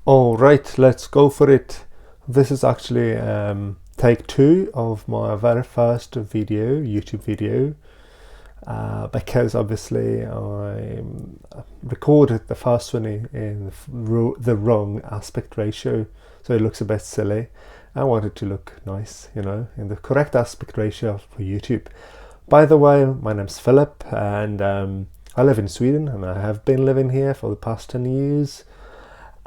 All right, let's go for it. This is actually take 2 of my very first YouTube video, because obviously I recorded the first one in the wrong aspect ratio, so it looks a bit silly. I wanted to look nice, in the correct aspect ratio for YouTube. By the way, my name's Philip, and I live in Sweden, and I have been living here for the past 10 years.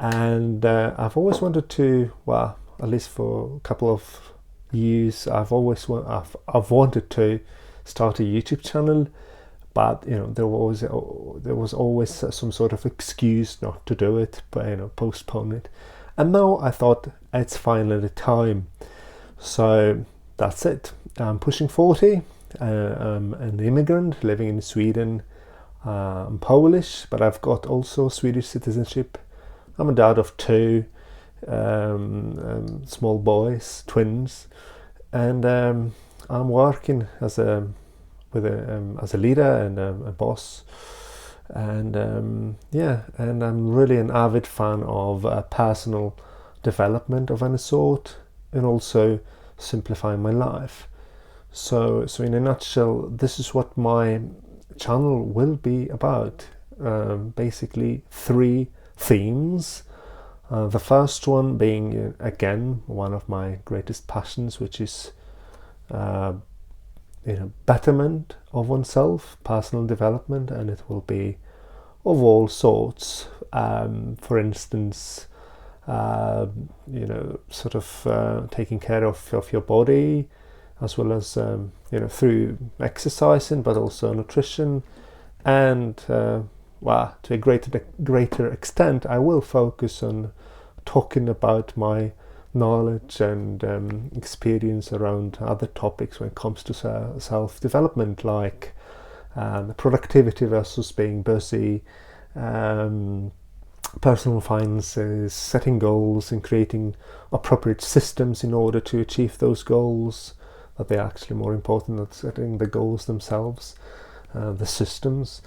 And I've always wanted to, well, at least for a couple of years, I've wanted to start a YouTube channel, but there was always some sort of excuse not to do it, but postpone it. And now I thought it's finally the time. So that's it. I'm pushing 40. I'm an immigrant living in Sweden. I'm Polish, but I've got also Swedish citizenship. I'm a dad of 2 small boys, twins, and I'm working as a leader and a boss, and and I'm really an avid fan of personal development of any sort, and also simplifying my life. So in a nutshell, this is what my channel will be about. Basically 3 themes. The first one being, again, one of my greatest passions, which is betterment of oneself, personal development, and it will be of all sorts. For instance, taking care of your body, as well as through exercising, but also nutrition, and to a greater extent, I will focus on talking about my knowledge and experience around other topics when it comes to self-development, like productivity versus being busy, personal finances, setting goals, and creating appropriate systems in order to achieve those goals. That they're actually more important than setting the goals themselves, the systems.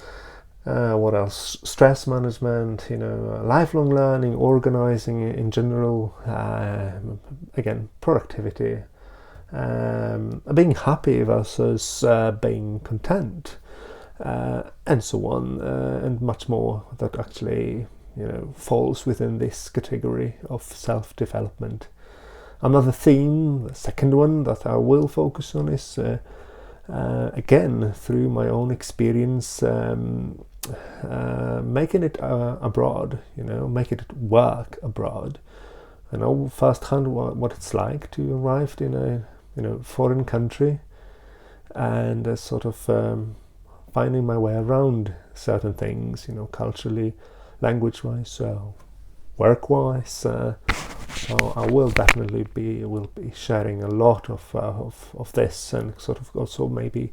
What else? Stress management, lifelong learning, organizing in general, again, productivity, being happy versus being content, and so on, and much more that actually, falls within this category of self-development. Another theme, the second one that I will focus on is, again, through my own experience, making it abroad, making it work abroad. I know firsthand what it's like to arrive in a foreign country, and sort of finding my way around certain things, culturally, language-wise, work-wise. So I will definitely be sharing a lot of this, and sort of also maybe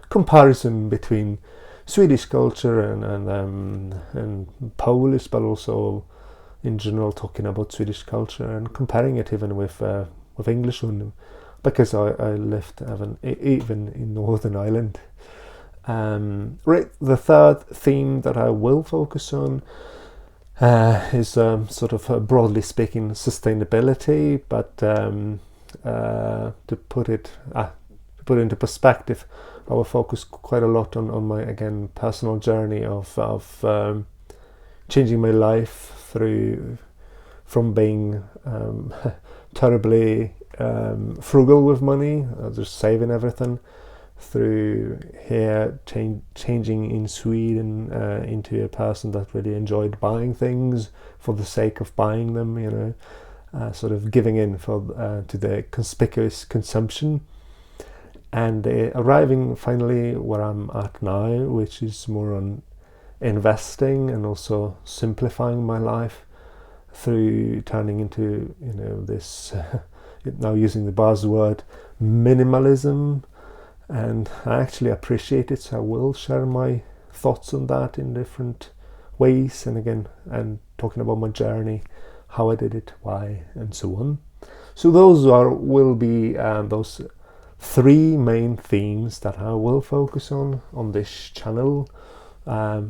comparison between Swedish culture and Polish, but also in general talking about Swedish culture and comparing it even with English one, because I lived even in Northern Ireland. Right, the third theme that I will focus on is sort of broadly speaking sustainability, but to put it into perspective, I will focus quite a lot on my, again, personal journey of changing my life from being terribly frugal with money, just saving everything, through here changing in Sweden into a person that really enjoyed buying things for the sake of buying them, sort of giving in to the conspicuous consumption, and arriving finally where I'm at now, which is more on investing and also simplifying my life through turning into this now using the buzzword minimalism. And I actually appreciate it, so I will share my thoughts on that in different ways, and again, and talking about my journey, how I did it, why, and so on. So those will be those 3 main themes that I will focus on this channel. I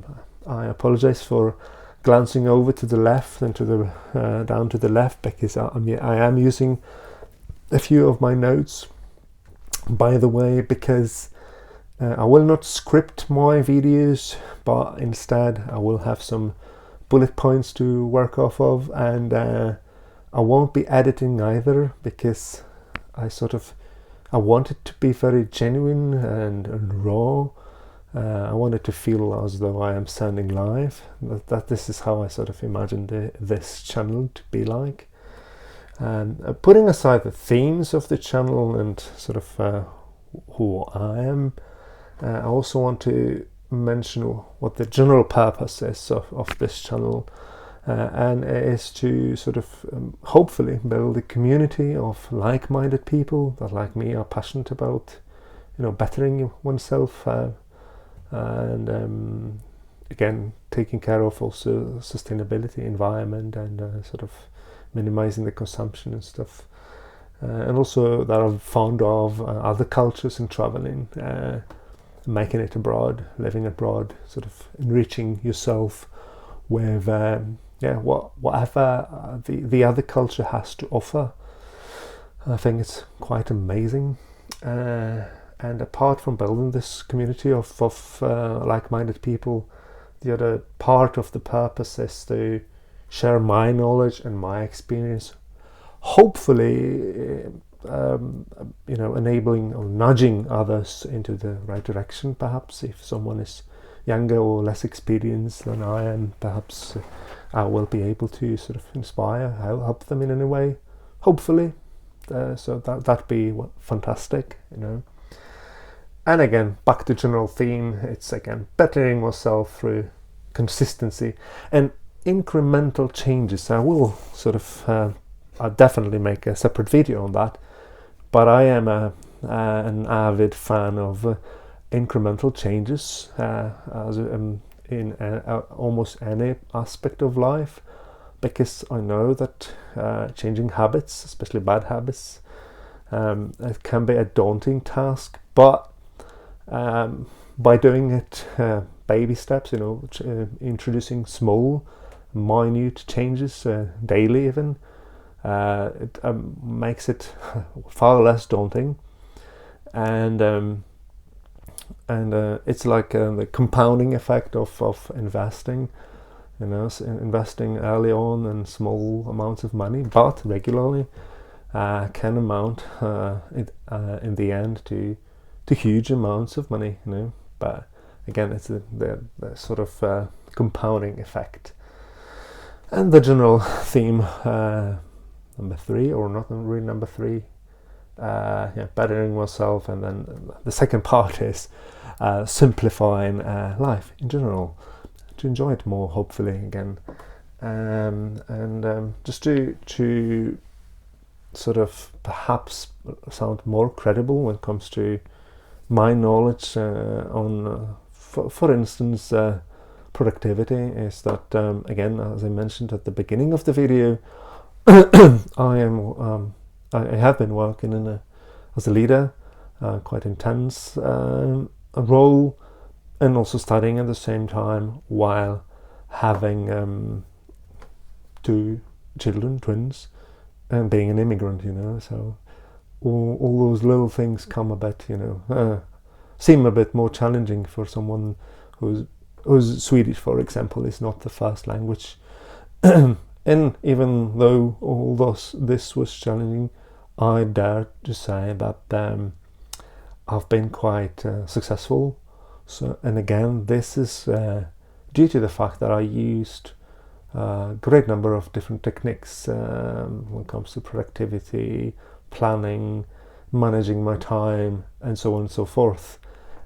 apologize for glancing over to the left and to the down to the left, because I am using a few of my notes, by the way, because I will not script my videos, but instead I will have some bullet points to work off of, and I won't be editing either, because I want it to be very genuine and raw. I want it to feel as though I am standing live. That this is how I sort of imagined this channel to be like. And putting aside the themes of the channel and sort of who I am, I also want to mention what the general purpose is of this channel, and it is to sort of hopefully build a community of like-minded people that, like me, are passionate about, bettering oneself, and again, taking care of also sustainability, environment, and sort of minimizing the consumption and stuff. And also that I'm fond of other cultures and traveling, making it abroad, living abroad, sort of enriching yourself with whatever the other culture has to offer. I think it's quite amazing. And apart from building this community of like-minded people, the other part of the purpose is to share my knowledge and my experience, hopefully enabling or nudging others into the right direction. Perhaps if someone is younger or less experienced than I am, perhaps I will be able to sort of inspire, help them in any way, hopefully. So that'd be fantastic, And again, back to general theme, it's again bettering myself through consistency and incremental changes. I will sort of I'll definitely make a separate video on that, but I am an avid fan of incremental changes in almost any aspect of life, because I know that changing habits, especially bad habits, it can be a daunting task, but by doing it baby steps, introducing small, minute changes daily even, it makes it far less daunting, and it's like the compounding effect of investing, investing early on in small amounts of money, but regularly, can amount in the end to huge amounts of money, But again, it's the sort of compounding effect. And the general theme, number 3, or not really number 3, bettering myself, and then the second part is simplifying life in general, to enjoy it more, hopefully, again, and just to sort of perhaps sound more credible when it comes to my knowledge on, for instance, productivity, is that again, as I mentioned at the beginning of the video, I have been working as a leader, quite intense role, and also studying at the same time while having 2 children, twins, and being an immigrant, so all those little things come a bit, seem a bit more challenging for someone who's Swedish, for example, is not the first language. And even though this was challenging, I dare to say that I've been quite successful. So, and again, this is due to the fact that I used a great number of different techniques when it comes to productivity, planning, managing my time, and so on and so forth.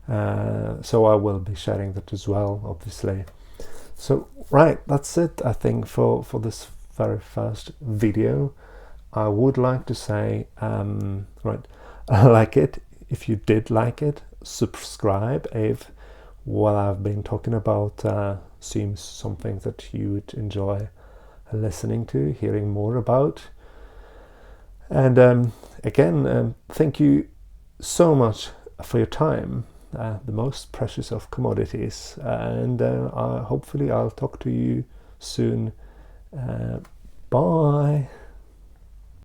So I will be sharing that as well, obviously. So right, that's it, I think, for this very first video. I would like to say, right, like it. If you did like it, subscribe if what I've been talking about seems something that you would enjoy listening to, hearing more about. And again, thank you so much for your time, the most precious of commodities, and hopefully I'll talk to you soon